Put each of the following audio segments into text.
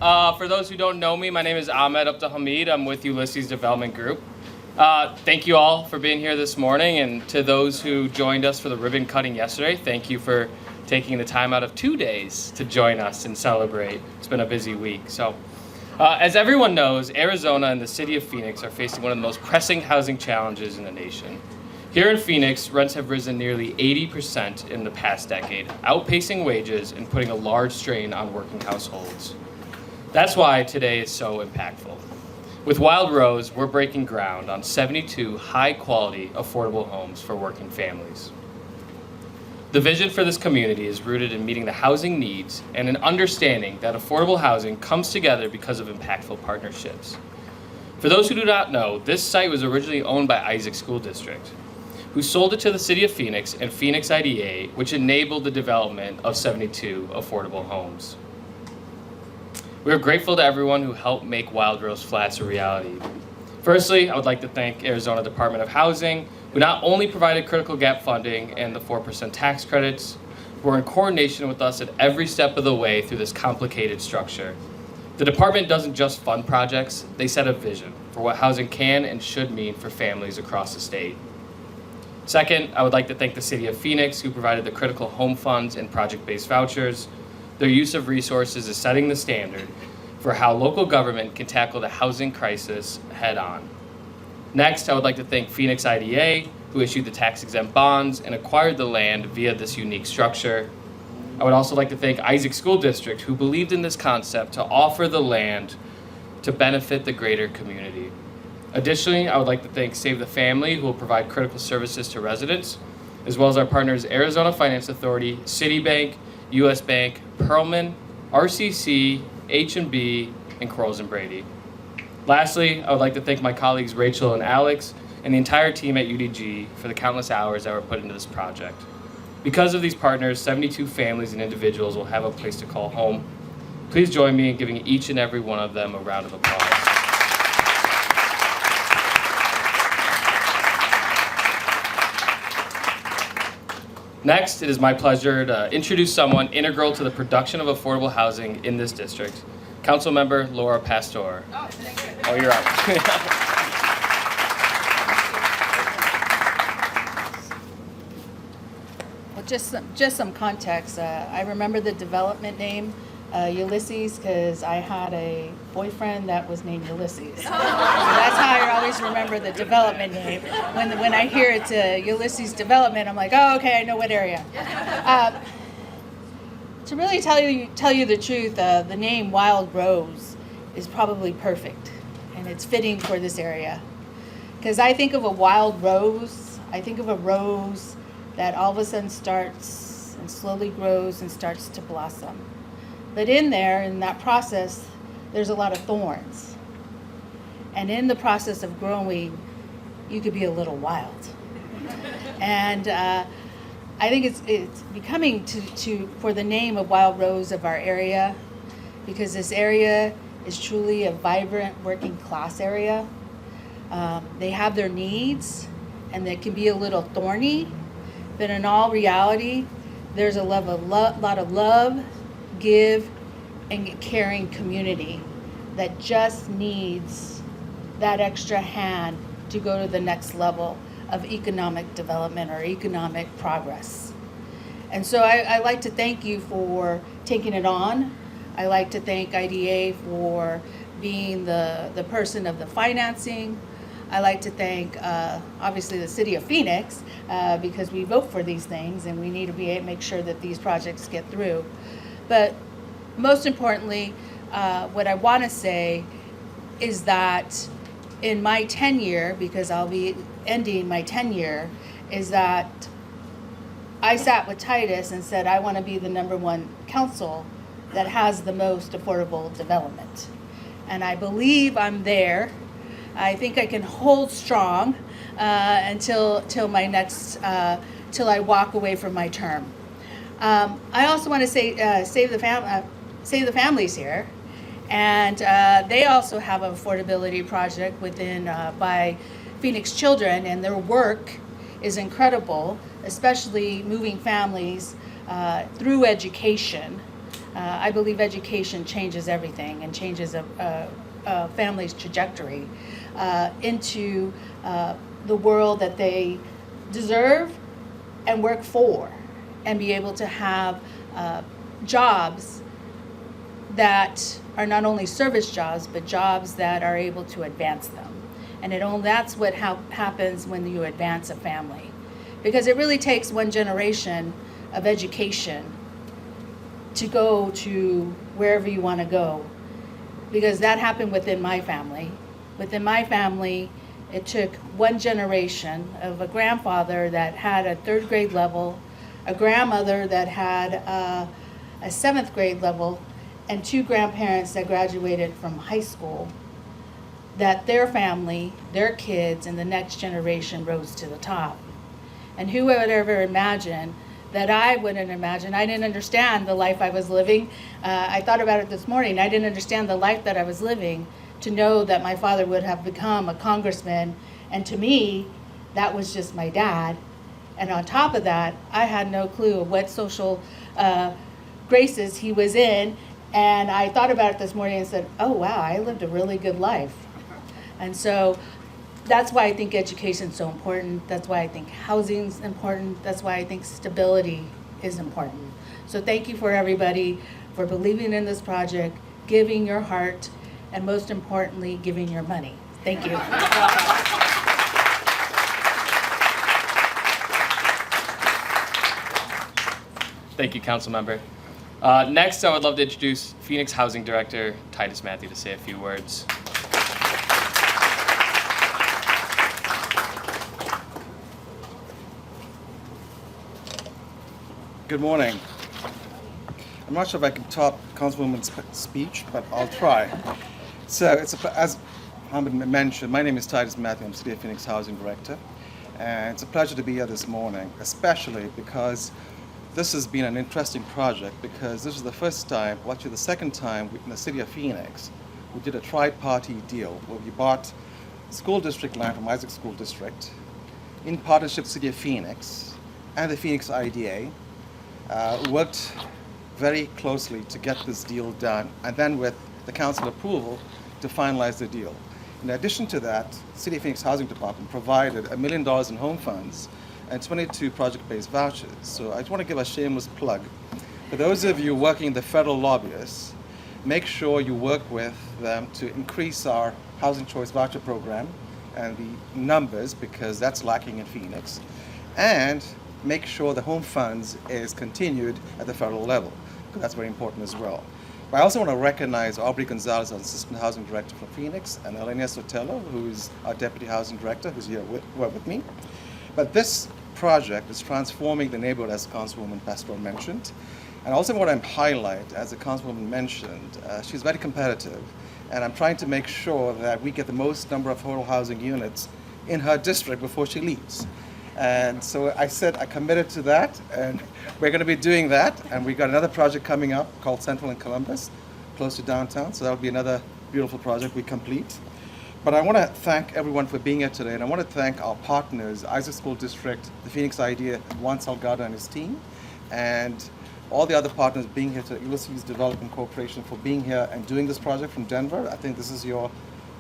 For those who don't know me, my name is Ahmed Abdelhamid. I'm with Ulysses Development Group. Thank you all for being here this morning, and to those who joined us for the ribbon cutting yesterday, thank you for taking the time out of 2 days to join us and celebrate. It's been a busy week. So, as everyone knows, Arizona and the city of Phoenix are facing one of the most pressing housing challenges in the nation. Here in Phoenix, rents have risen nearly 80% in the past decade, outpacing wages and putting a large strain on working households. That's why today is so impactful. With Wild Rose, we're breaking ground on 72 high-quality, affordable homes for working families. The vision for this community is rooted in meeting the housing needs and an understanding that affordable housing comes together because of impactful partnerships. For those who do not know, this site was originally owned by Isaac School District, who sold it to the City of Phoenix and Phoenix IDA, which enabled the development of 72 affordable homes. We are grateful to everyone who helped make Wild Rose Flats a reality. Firstly, I would like to thank Arizona Department of Housing, who not only provided critical gap funding and the 4% tax credits, but were in coordination with us at every step of the way through this complicated structure. The department doesn't just fund projects, they set a vision for what housing can and should mean for families across the state. Second, I would like to thank the City of Phoenix, who provided the critical home funds and project-based vouchers. Their use of resources is setting the standard for how local government can tackle the housing crisis head-on. Next, I would like to thank Phoenix IDA, who issued the tax-exempt bonds and acquired the land via this unique structure. I would also like to thank Isaac School District, who believed in this concept to offer the land to benefit the greater community. Additionally, I would like to thank Save the Family, who will provide critical services to residents, as well as our partners Arizona Finance Authority, Citibank, US Bank, Perlman, RCC, H&B, and Quarles and Brady. Lastly, I would like to thank my colleagues Rachel and Alex and the entire team at UDG for the countless hours that were put into this project. Because of these partners, 72 families and individuals will have a place to call home. Please join me in giving each and every one of them a round of applause. Next, it is my pleasure to introduce someone integral to the production of affordable housing in this district, Councilmember LURA Pastor. Oh, thank you. Oh, you're up. Well, just some context. I remember the development name Ulysses because I had a boyfriend that was named Ulysses. So that's how I always remember the development name. When I hear it's Ulysses Development, I'm like, oh, okay, I know what area. To really tell you the truth, the name Wild Rose is probably perfect, and it's fitting for this area. Because I think of a wild rose, I think of a rose that all of a sudden starts and slowly grows and starts to blossom. But in that process, there's a lot of thorns. And in the process of growing, you could be a little wild. And I think it's becoming for the name of Wild Rose of our area, because this area is truly a vibrant working class area. They have their needs, and they can be a little thorny, but in all reality, there's a lot of love, give, and caring community that just needs that extra hand to go to the next level of economic development or economic progress. And so I like to thank you for taking it on. I like to thank IDA for being the person of the financing. I like to thank, obviously, the City of Phoenix because we vote for these things and we need to make sure that these projects get through. But most importantly, what I want to say is that in my tenure, because I'll be ending my tenure, is that I sat with Titus and said, I want to be the #1 council that has the most affordable development. And I believe I'm there. I think I can hold strong until my next, till I walk away from my term. I also want to say, Save the Families here, and they also have an affordability project within by Phoenix Children, and their work is incredible, especially moving families through education I believe education changes everything and changes a family's trajectory into the world that they deserve and work for, and be able to have jobs that are not only service jobs, but jobs that are able to advance them. And that's what happens when you advance a family. Because it really takes one generation of education to go to wherever you want to go. Because that happened within my family. Within my family, it took one generation of a grandfather that had a 3rd grade level, a grandmother that had a 7th grade level, and 2 grandparents that graduated from high school, that their family, their kids, and the next generation rose to the top. And who would ever imagine that I wouldn't imagine? I didn't understand the life I was living. I thought about it this morning. I didn't understand the life that I was living to know that my father would have become a congressman. And to me, that was just my dad. And on top of that, I had no clue of what social graces he was in. And I thought about it this morning and said, oh, wow, I lived a really good life. And so that's why I think education is so important. That's why I think housing is important. That's why I think stability is important. So thank you for everybody for believing in this project, giving your heart, and most importantly, giving your money. Thank you. Thank you, council member. Next, I would love to introduce Phoenix Housing Director Titus Matthew to say a few words. Good morning. I'm not sure if I can top Councilwoman's speech, but I'll try. So, as Hamid mentioned, my name is Titus Matthew. I'm City of Phoenix Housing Director. And it's a pleasure to be here this morning, especially because this has been an interesting project, because this is the first time, well, actually the second time in the City of Phoenix, we did a tri-party deal where we bought school district land from Isaac School District in partnership with City of Phoenix and the Phoenix IDA. Worked very closely to get this deal done, and then with the council approval to finalize the deal. In addition to that, City of Phoenix Housing Department provided $1 million in home funds and 22 project-based vouchers. So I just want to give a shameless plug. For those of you working in the federal lobbyists, make sure you work with them to increase our housing choice voucher program and the numbers, because that's lacking in Phoenix. And make sure the home funds is continued at the federal level, because that's very important as well. But I also want to recognize Aubrey Gonzalez, our Assistant Housing Director from Phoenix, and Elena Sotelo, who is our Deputy Housing Director, who's here with me. But this project is transforming the neighborhood, as Councilwoman Pastor mentioned. And also what I'm highlight, as the Councilwoman mentioned, she's very competitive, and I'm trying to make sure that we get the most number of affordable housing units in her district before she leaves. And so I said I committed to that, and we're going to be doing that. And we got another project coming up called Central in Columbus, close to downtown. So that'll be another beautiful project we complete. But I want to thank everyone for being here today, and I want to thank our partners, Isaac School District, the Phoenix IDEA, Juan Salgado and his team, and all the other partners being here today, Ulysses Development Corporation, for being here and doing this project from Denver. I think this is your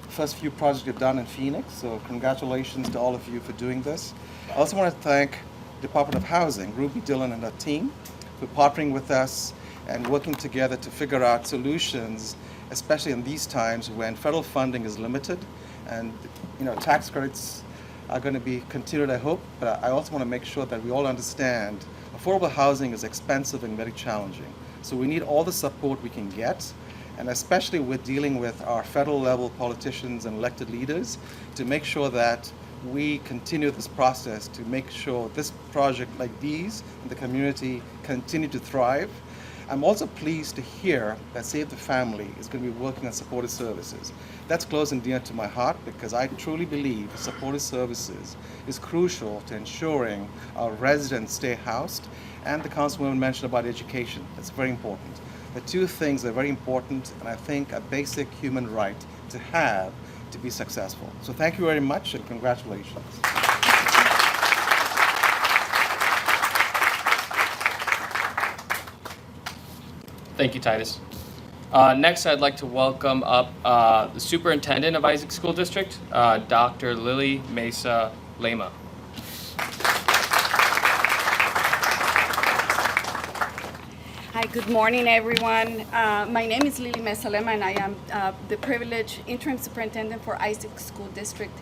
first few projects you've done in Phoenix, so congratulations to all of you for doing this. I also want to thank Department of Housing, Ruby Dillon and her team, for partnering with us and working together to figure out solutions, especially in these times when federal funding is limited, and tax credits are going to be continued, I hope. But I also want to make sure that we all understand affordable housing is expensive and very challenging. So we need all the support we can get, and especially with dealing with our federal level politicians and elected leaders, to make sure that we continue this process to make sure this project like these in the community continue to thrive. I'm also pleased to hear that Save the Family is going to be working on supportive services. That's close and dear to my heart, because I truly believe supportive services is crucial to ensuring our residents stay housed. And the Councilwoman mentioned about education. That's very important. The two things are very important, and I think a basic human right to have to be successful. So thank you very much, and congratulations. Thank you, Titus. Next, I'd like to welcome up the Superintendent of Isaac School District, Dr. Lily Mesa Lema. Hi, good morning, everyone. My name is Lily Mesa Lema, and I am the privileged interim superintendent for Isaac School District.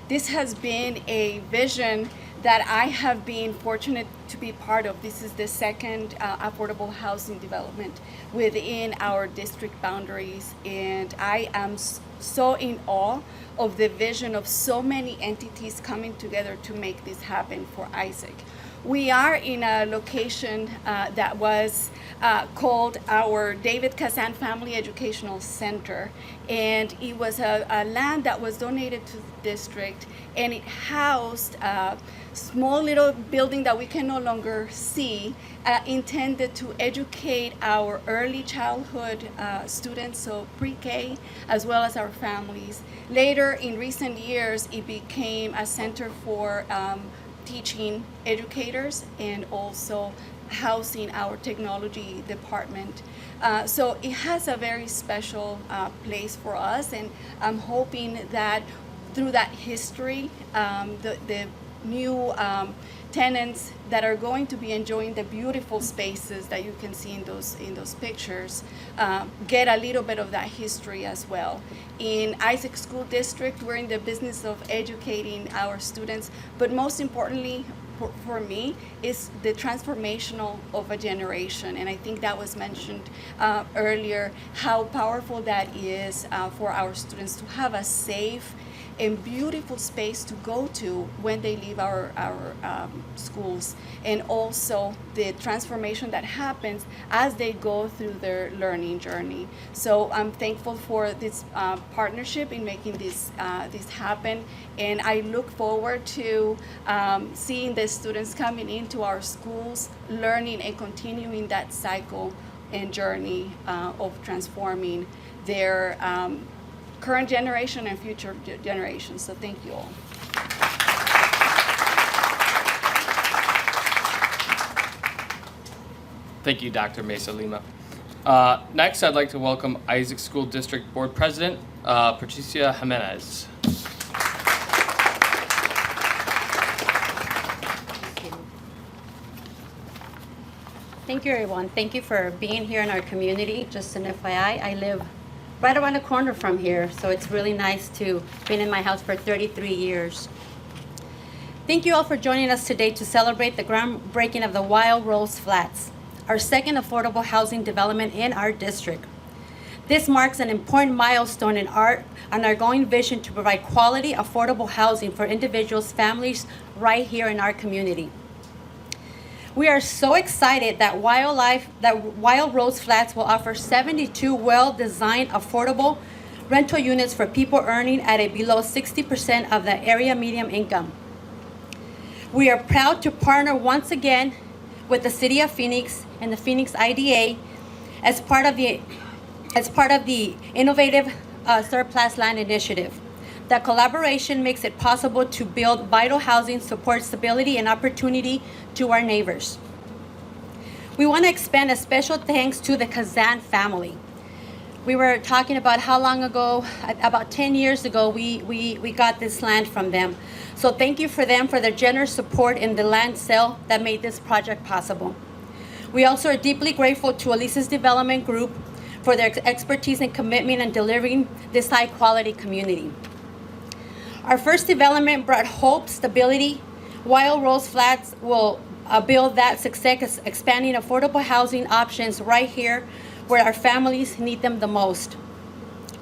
This has been a vision that I have been fortunate to be part of. This is the second affordable housing development within our district boundaries, and I am so in awe of the vision of so many entities coming together to make this happen for Isaac. We are in a location that was called our David Kazan Family Educational Center, and it was a land that was donated to the district, and it housed a small little building that we can no longer see, intended to educate our early childhood students, so pre-K, as well as our families. Later, in recent years, it became a center for teaching educators and also housing our technology department. So it has a very special place for us, and I'm hoping that through that history, the new tenants that are going to be enjoying the beautiful spaces that you can see in those pictures get a little bit of that history as well. In Isaac School District, we're in the business of educating our students, but most importantly for me is the transformational of a generation, and I think that was mentioned earlier, how powerful that is for our students to have a safe and beautiful space to go to when they leave our schools, and also the transformation that happens as they go through their learning journey. So I'm thankful for this partnership in making this happen, and I look forward to seeing the students coming into our schools, learning and continuing that cycle and journey of transforming their current generation and future generations. So thank you all. Thank you, Dr. Mesa Lima. Next, I'd like to welcome Isaac School District Board President, Patricia Jimenez. Thank you, everyone. Thank you for being here in our community. Just an FYI, I live right around the corner from here, so it's really nice to be in my house for 33 years. Thank you all for joining us today to celebrate the groundbreaking of the Wild Rose Flats, our second affordable housing development in our district. This marks an important milestone in our ongoing vision to provide quality, affordable housing for individuals, families right here in our community. We are so excited that Wild Rose Flats will offer 72 well-designed, affordable rental units for people earning at a below 60% of the area median income. We are proud to partner once again with the City of Phoenix and the Phoenix IDA as part of the innovative Surplus Land Initiative. That collaboration makes it possible to build vital housing, support stability and opportunity to our neighbors. We want to expand a special thanks to the Kazan family. We were talking about how long ago, about 10 years ago, we got this land from them. So thank you for them for their generous support in the land sale that made this project possible. We also are deeply grateful to Elisa's Development Group for their expertise and commitment in delivering this high quality community. Our first development brought hope, stability. Wild Rose Flats will build that success, expanding affordable housing options right here where our families need them the most.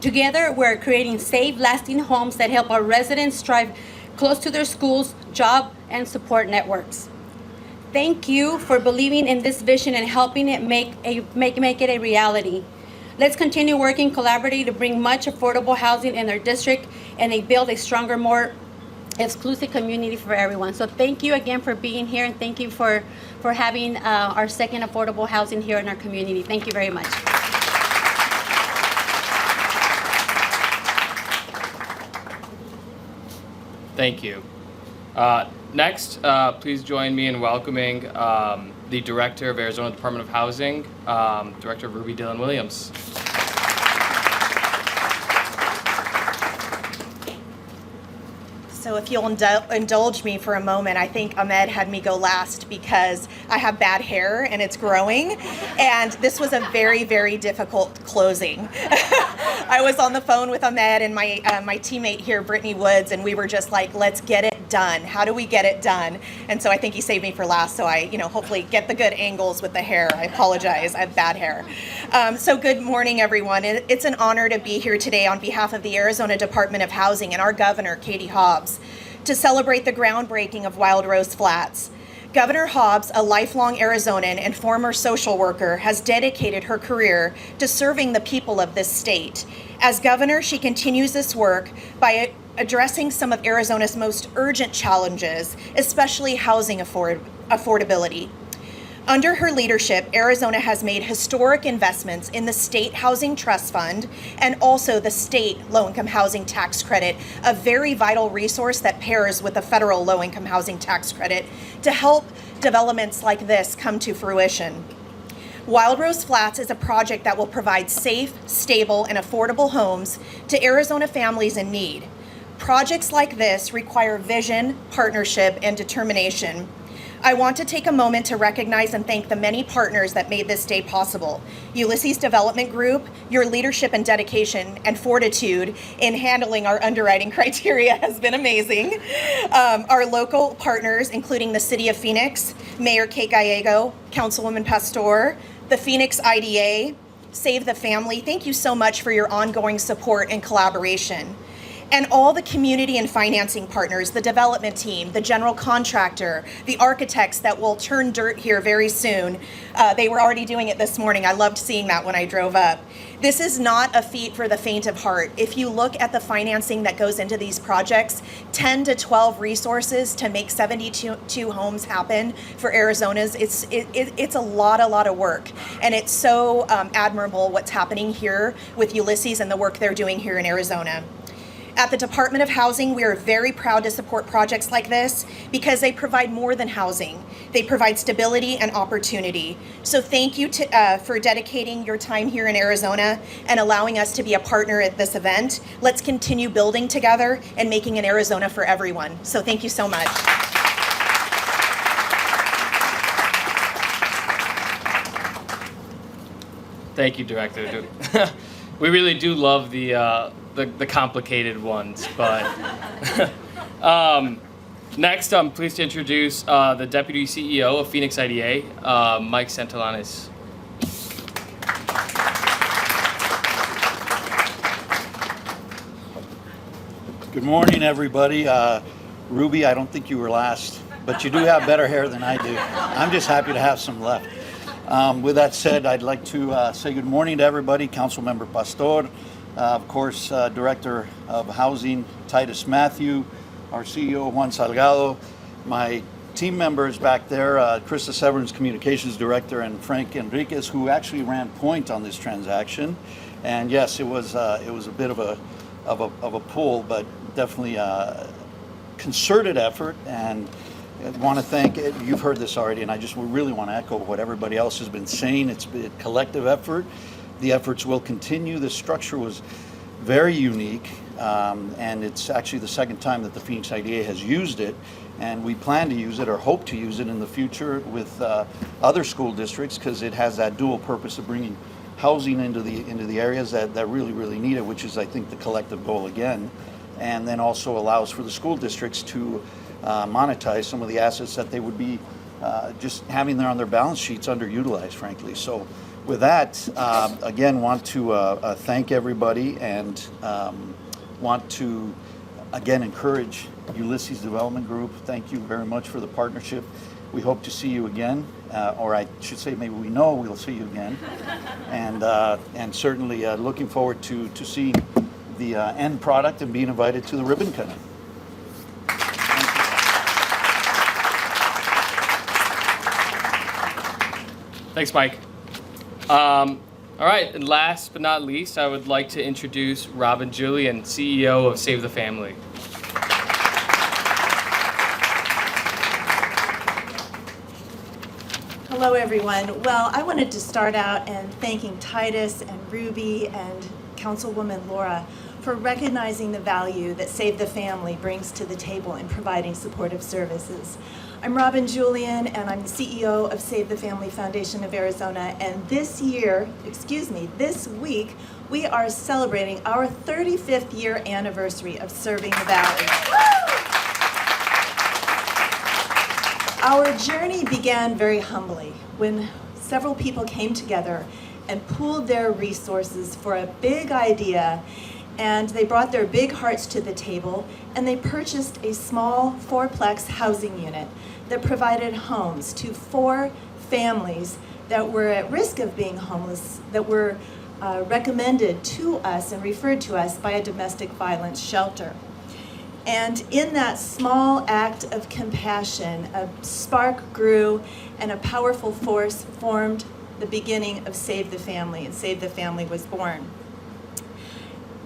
Together, we're creating safe, lasting homes that help our residents thrive close to their schools, job, and support networks. Thank you for believing in this vision and helping it make it a reality. Let's continue working collaboratively to bring much affordable housing in our district and build a stronger, more exclusive community for everyone. So thank you again for being here, and thank you for having our second affordable housing here in our community. Thank you very much. Thank you. Next, please join me in welcoming the Director of Arizona Department of Housing, Director Ruby Dillon Williams. So if you'll indulge me for a moment, I think Ahmed had me go last because I have bad hair and it's growing. And this was a very, very difficult closing. I was on the phone with Ahmed and my teammate here, Brittany Woods, and we were just like, let's get it done. How do we get it done? And so I think he saved me for last, so I, hopefully get the good angles with the hair. I apologize, I have bad hair. So good morning, everyone. It's an honor to be here today on behalf of the Arizona Department of Housing and our governor, Katie Hobbs, to celebrate the groundbreaking of Wild Rose Flats. Governor Hobbs, a lifelong Arizonan and former social worker, has dedicated her career to serving the people of this state. As governor, she continues this work by addressing some of Arizona's most urgent challenges, especially housing affordability. Under her leadership, Arizona has made historic investments in the State Housing Trust Fund and also the State Low-Income Housing Tax Credit, a very vital resource that pairs with the federal Low-Income Housing Tax Credit to help developments like this come to fruition. Wild Rose Flats is a project that will provide safe, stable, and affordable homes to Arizona families in need. Projects like this require vision, partnership, and determination. I want to take a moment to recognize and thank the many partners that made this day possible. Ulysses Development Group, your leadership and dedication and fortitude in handling our underwriting criteria has been amazing. Our local partners, including the City of Phoenix, Mayor Kate Gallego, Councilwoman Pastor, the Phoenix IDA, Save the Family, thank you so much for your ongoing support and collaboration. And all the community and financing partners, the development team, the general contractor, the architects that will turn dirt here very soon. They were already doing it this morning. I loved seeing that when I drove up. This is not a feat for the faint of heart. If you look at the financing that goes into these projects, 10 to 12 resources to make 72 homes happen for Arizona's, it's a lot of work. And it's so admirable what's happening here with Ulysses and the work they're doing here in Arizona. At the Department of Housing, we are very proud to support projects like this because they provide more than housing. They provide stability and opportunity. So thank you for dedicating your time here in Arizona and allowing us to be a partner at this event. Let's continue building together and making an Arizona for everyone. So thank you so much. Thank you, Director. We really do love the complicated ones, but next I'm pleased to introduce the Deputy CEO of Phoenix IDA, Mike Santillanes. Good morning, everybody. Ruby, I don't think you were last, but you do have better hair than I do. I'm just happy to have some left. With that said, I'd like to say good morning to everybody. Councilmember Pastor, of course, Director of Housing, Titus Matthew, our CEO, Juan Salgado, my team members back there, Krista Severin's Communications Director, and Frank Enriquez, who actually ran point on this transaction. And yes, it was a bit of a pull, but definitely a concerted effort. And I want to thank, you've heard this already, and I just really want to echo what everybody else has been saying. It's a collective effort. The efforts will continue. The structure was very unique, and it's actually the second time that the Phoenix IDA has used it, and we plan to use it or hope to use it in the future with other school districts because it has that dual purpose of bringing housing into the areas that really need it, which is, I think, the collective goal again, and then also allows for the school districts to monetize some of the assets that they would be just having there on their balance sheets underutilized, frankly. So with that, again, want to thank everybody and want to, again, encourage Ulysses Development Group. Thank you very much for the partnership. We hope to see you again, or I should say maybe we know we'll see you again. And certainly looking forward to seeing the end product and being invited to the ribbon cutting. Thanks, Mike. All right, and last but not least, I would like to introduce Robin Julian, CEO of Save the Family. Hello, everyone. Well, I wanted to start out and thanking Titus and Ruby and Councilwoman Laura for recognizing the value that Save the Family brings to the table in providing supportive services. I'm Robin Julian, and I'm the CEO of Save the Family Foundation of Arizona, and this week, we are celebrating our 35th year anniversary of serving the Valley. Our journey began very humbly when several people came together and pooled their resources for a big idea, and they brought their big hearts to the table, and they purchased a small fourplex housing unit that provided homes to 4 families that were at risk of being homeless, that were recommended to us and referred to us by a domestic violence shelter. And in that small act of compassion, a spark grew and a powerful force formed the beginning of Save the Family, and Save the Family was born.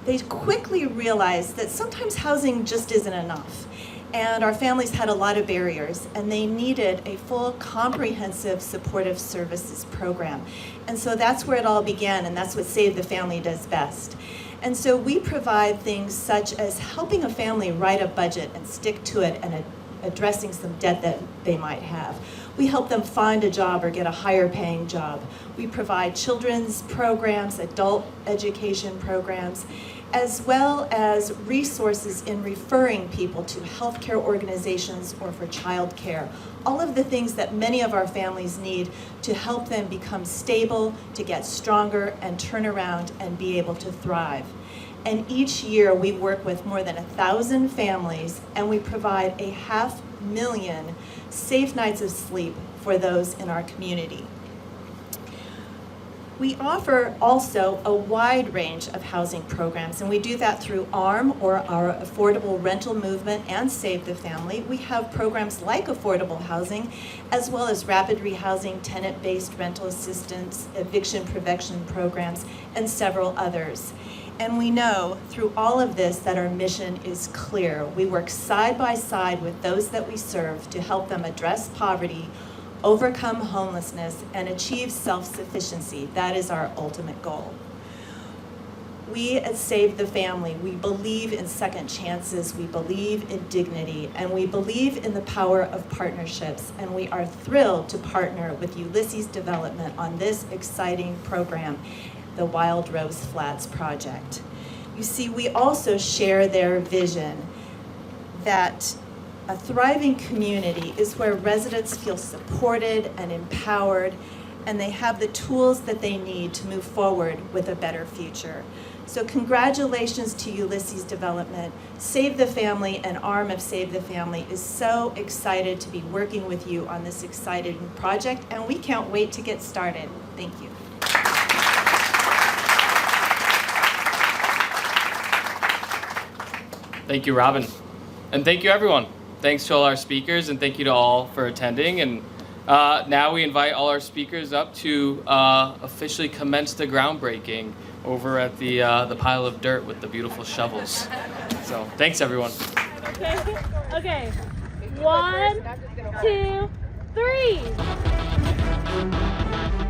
They quickly realized that sometimes housing just isn't enough, and our families had a lot of barriers, and they needed a full, comprehensive supportive services program. And so that's where it all began, and that's what Save the Family does best. And so we provide things such as helping a family write a budget and stick to it, and addressing some debt that they might have. We help them find a job or get a higher paying job. We provide children's programs, adult education programs, as well as resources in referring people to healthcare organizations or for child care. All of the things that many of our families need to help them become stable, to get stronger, and turn around and be able to thrive. And each year we work with more than 1,000 families, and we provide 500,000 safe nights of sleep for those in our community. We offer also a wide range of housing programs, and we do that through ARM, or our Affordable Rental Movement, and Save the Family. We have programs like affordable housing, as well as rapid rehousing, tenant-based rental assistance, eviction prevention programs, and several others. And we know through all of this that our mission is clear. We work side by side with those that we serve to help them address poverty, overcome homelessness, and achieve self-sufficiency. That is our ultimate goal. We at Save the Family, we believe in second chances, we believe in dignity, and we believe in the power of partnerships, and we are thrilled to partner with Ulysses Development on this exciting program, the Wild Rose Flats project. You see, we also share their vision that a thriving community is where residents feel supported and empowered, and they have the tools that they need to move forward with a better future. So congratulations to Ulysses Development. Save the Family, an arm of Save the Family, is so excited to be working with you on this exciting project, and we can't wait to get started. Thank you. Thank you, Robin. And thank you, everyone. Thanks to all our speakers, and thank you to all for attending. And now we invite all our speakers up to officially commence the groundbreaking over at the pile of dirt with the beautiful shovels. So thanks, everyone. Okay. 1, 2, 3.